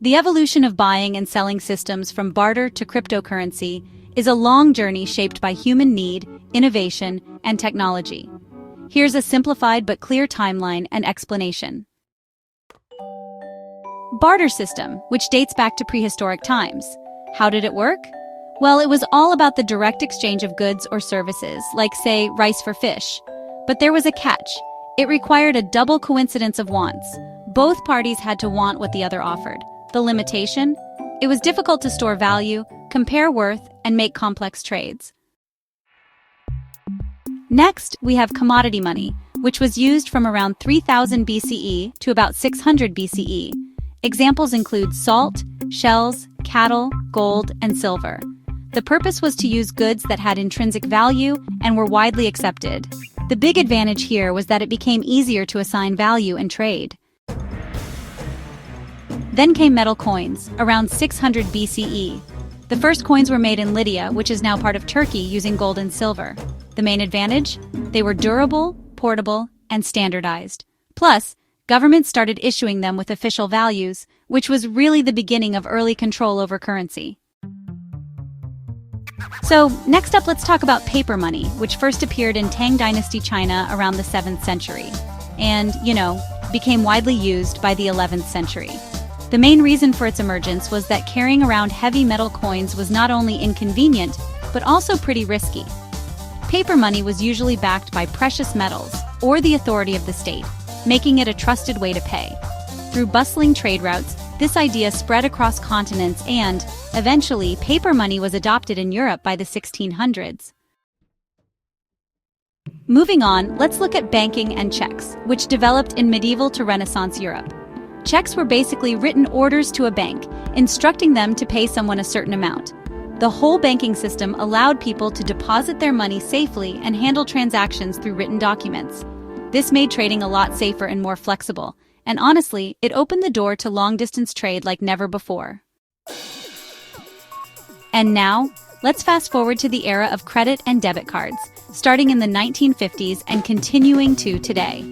The evolution of buying and selling systems from barter to cryptocurrency is a long journey shaped by human need, innovation, and technology. Here's a simplified but clear timeline and explanation. Barter system, which dates back to prehistoric times. How did it work? Well, it was all about the direct exchange of goods or services, like, say, rice for fish. But there was a catch. It required a double coincidence of wants. Both parties had to want what the other offered. The limitation? It was difficult to store value, compare worth, and make complex trades. Next, we have commodity money, which was used from around 3000 BCE to about 600 BCE. Examples include salt, shells, cattle, gold, and silver. The purpose was to use goods that had intrinsic value and were widely accepted. The big advantage here was that it became easier to assign value and trade. Then came metal coins, around 600 BCE. The first coins were made in Lydia, which is now part of Turkey, using gold and silver. The main advantage? They were durable, portable, and standardized. Plus, governments started issuing them with official values, which was really the beginning of early control over currency. So, next up, let's talk about paper money, which first appeared in Tang Dynasty China around the 7th century. And, became widely used by the 11th century. The main reason for its emergence was that carrying around heavy metal coins was not only inconvenient, but also pretty risky. Paper money was usually backed by precious metals or the authority of the state, making it a trusted way to pay. Through bustling trade routes, this idea spread across continents and, eventually, paper money was adopted in Europe by the 1600s. Moving on, let's look at banking and checks, which developed in medieval to Renaissance Europe. Checks were basically written orders to a bank, instructing them to pay someone a certain amount. The whole banking system allowed people to deposit their money safely and handle transactions through written documents. This made trading a lot safer and more flexible, and honestly, it opened the door to long-distance trade like never before. And now, let's fast forward to the era of credit and debit cards, starting in the 1950s and continuing to today.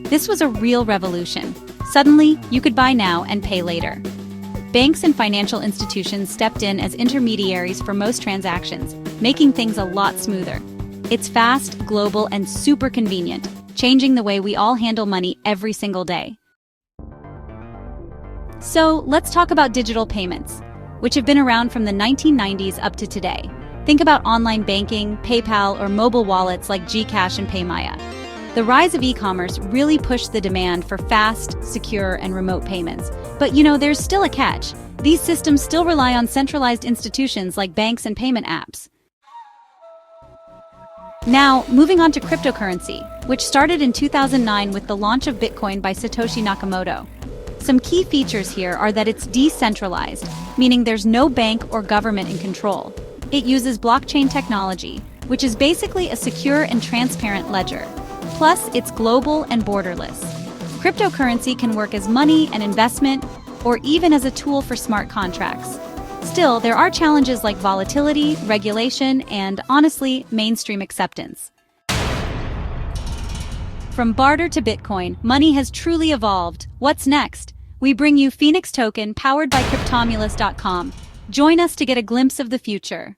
This was a real revolution. Suddenly, you could buy now and pay later. Banks and financial institutions stepped in as intermediaries for most transactions, making things a lot smoother. It's fast, global, and super convenient, changing the way we all handle money every single day. So, let's talk about digital payments, which have been around from the 1990s up to today. Think about online banking, PayPal, or mobile wallets like Gcash and Paymaya. The rise of e-commerce really pushed the demand for fast, secure, and remote payments. But there's still a catch. These systems still rely on centralized institutions like banks and payment apps. Now, moving on to cryptocurrency, which started in 2009 with the launch of Bitcoin by Satoshi Nakamoto. Some key features here are that it's decentralized, meaning there's no bank or government in control. It uses blockchain technology, which is basically a secure and transparent ledger. Plus, it's global and borderless. Cryptocurrency can work as money and investment, or even as a tool for smart contracts. Still, there are challenges like volatility, regulation, and, honestly, mainstream acceptance. From barter to Bitcoin, money has truly evolved. What's next? We bring you Phoenix Token, powered by Cryptomulus.com. Join us to get a glimpse of the future.